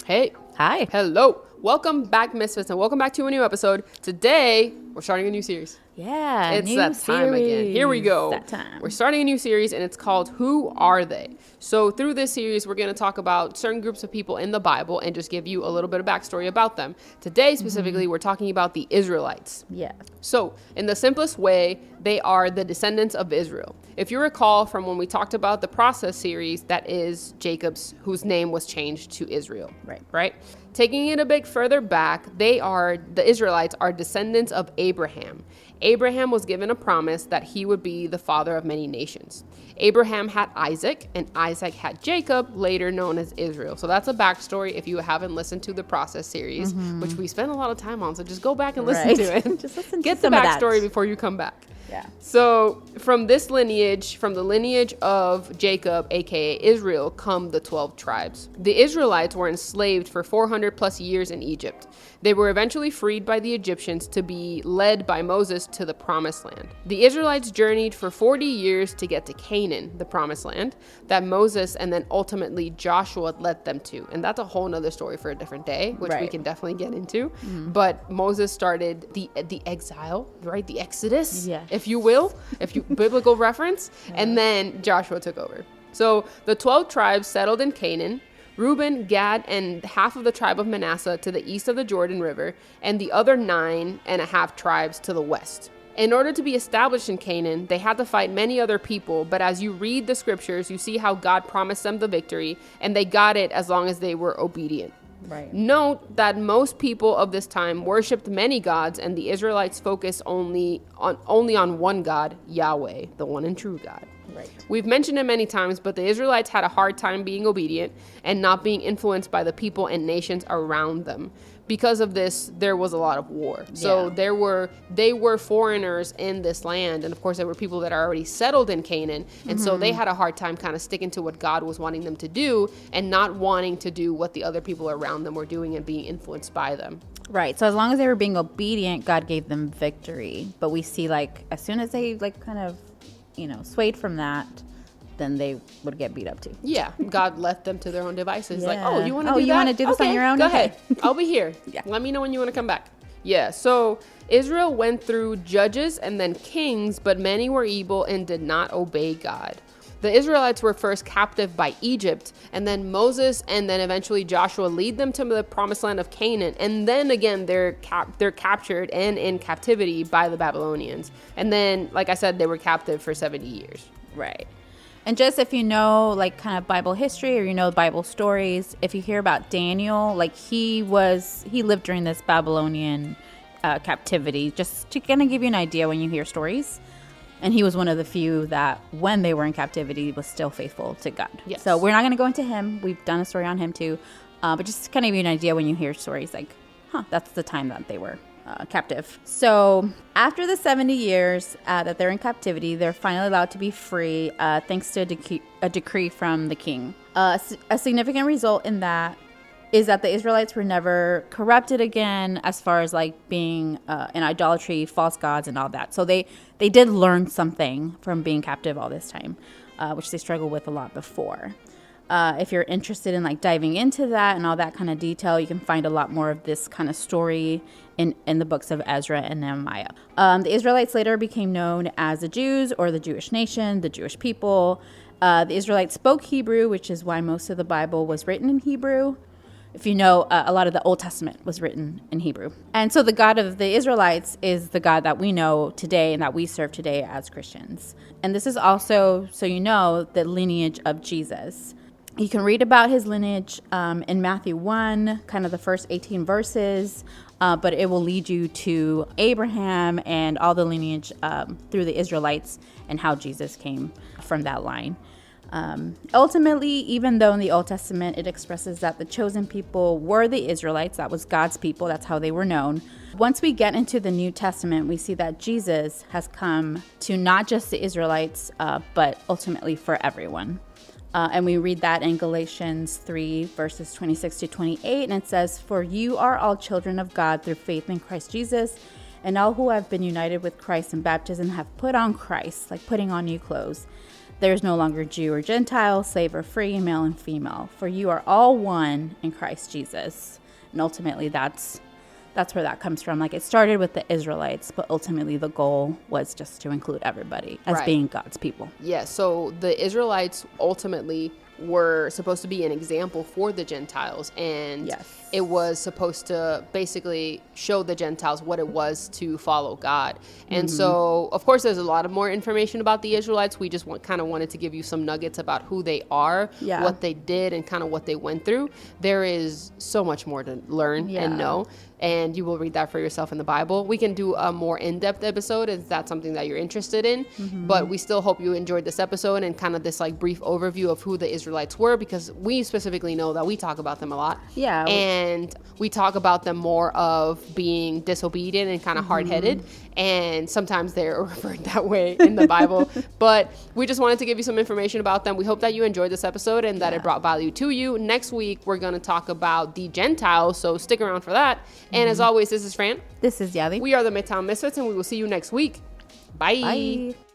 Hey. Hi. Hello. Welcome back, Misfits, and welcome back to a new episode. Today, we're starting a new series. Yeah, It's that time again. Here we go. That time. We're starting a new series, and it's called Who Are They? So through this series, we're going to talk about certain groups of people in the Bible and just give you a little bit of backstory about them. Today, specifically, we're talking about the Israelites. Yeah. So, in the simplest way, they are the descendants of Israel. If you recall from when we talked about the process series, that is Jacob's, whose name was changed to Israel. Right? Taking it a bit further back, the Israelites are descendants of Abraham. Abraham was given a promise that he would be the father of many nations. Abraham had Isaac, and Isaac had Jacob, later known as Israel. So that's a backstory if you haven't listened to the process series, which we spend a lot of time on. So just go back and listen to it. Just listen Get to the some backstory before you come back. Yeah. So from this lineage, from the lineage of Jacob, aka Israel, come the 12 tribes. The Israelites were enslaved for 400 plus years in Egypt. They were eventually freed by the Egyptians to be led by Moses to the promised land. The Israelites journeyed for 40 years to get to Canaan, the promised land, that Moses and then ultimately Joshua led them to. And that's a whole nother story for a different day, which we can definitely get into. But Moses started the exile, right? The Exodus, if you will, biblical reference. And then Joshua took over. So the 12 tribes settled in Canaan. Reuben, Gad, and half of the tribe of Manasseh to the east of the Jordan River, and the other 9.5 tribes to the west. In order to be established in Canaan, they had to fight many other people, but as you read the scriptures, you see how God promised them the victory, and they got it as long as they were obedient. Right. Note that most people of this time worshipped many gods, and the Israelites focused only on one God, Yahweh, the one and true God. Right. We've mentioned it many times, but the Israelites had a hard time being obedient and not being influenced by the people and nations around them. Because of this, there was a lot of war. So they were foreigners in this land. And of course, there were people that are already settled in Canaan. And so they had a hard time kind of sticking to what God was wanting them to do and not wanting to do what the other people around them were doing and being influenced by them. Right. So as long as they were being obedient, God gave them victory. But we see as soon as they kind of, swayed from that, then they would get beat up too. Yeah. God left them to their own devices. Yeah. Like, oh, you want to do that? You want to do this on your own? Go Okay. ahead. I'll be here. Yeah. Let me know when you want to come back. Yeah. So Israel went through judges and then kings, but many were evil and did not obey God. The Israelites were first captive by Egypt, and then Moses and then eventually Joshua lead them to the promised land of Canaan. And then again, they're captured and in captivity by the Babylonians. And then, like I said, they were captive for 70 years. Right. And just if you know, kind of Bible history or Bible stories, if you hear about Daniel, he lived during this Babylonian captivity, just to kind of give you an idea when you hear stories. And he was one of the few that, when they were in captivity, was still faithful to God. Yes. So we're not going to go into him. We've done a story on him too. But just to kind of give you an idea when you hear stories that's the time that they were captive. So after the 70 years that they're in captivity, they're finally allowed to be free thanks to a decree from the king. A significant result in that is that the Israelites were never corrupted again as far as being in idolatry, false gods, and all that. So they did learn something from being captive all this time, which they struggled with a lot before. If you're interested in diving into that and all that kind of detail, you can find a lot more of this kind of story in the books of Ezra and Nehemiah. The Israelites later became known as the Jews, or the Jewish nation, the Jewish people. The Israelites spoke Hebrew, which is why most of the Bible was written in Hebrew. If you know, a lot of the Old Testament was written in Hebrew. And so the God of the Israelites is the God that we know today and that we serve today as Christians. And this is also, so you know, the lineage of Jesus. You can read about his lineage in Matthew 1, kind of the first 18 verses, but it will lead you to Abraham and all the lineage through the Israelites and how Jesus came from that line. Ultimately, even though in the Old Testament it expresses that the chosen people were the Israelites, that was God's people, that's how they were known. Once we get into the New Testament, we see that Jesus has come to not just the Israelites, but ultimately for everyone. And we read that in Galatians 3, verses 26 to 28, and it says, "For you are all children of God through faith in Christ Jesus, and all who have been united with Christ in baptism have put on Christ," like putting on new clothes. There is no longer Jew or Gentile, slave or free, male and female, for you are all one in Christ Jesus. And ultimately, that's where that comes from. Like, it started with the Israelites, but ultimately the goal was just to include everybody as being God's people. Yeah, so the Israelites ultimately were supposed to be an example for the Gentiles, and it was supposed to basically show the Gentiles what it was to follow God. And so, of course, there's a lot of more information about the Israelites. We just kind of wanted to give you some nuggets about who they are, what they did, and kind of what they went through. There is so much more to learn and know, and you will read that for yourself in the Bible. We can do a more in-depth episode if that's something that you're interested in, but we still hope you enjoyed this episode and kind of this like brief overview of who the Israelites were, because we specifically know that we talk about them a lot. Yeah. And we talk about them more of being disobedient and kind of hard-headed, and sometimes they're referred that way in the Bible. But we just wanted to give you some information about them. We hope that you enjoyed this episode and that it brought value to you. Next week, we're going to talk about the Gentiles, so stick around for that. And as always, this is Fran. This is Yadi. We are the Midtown Misfits, and we will see you next week. Bye. Bye.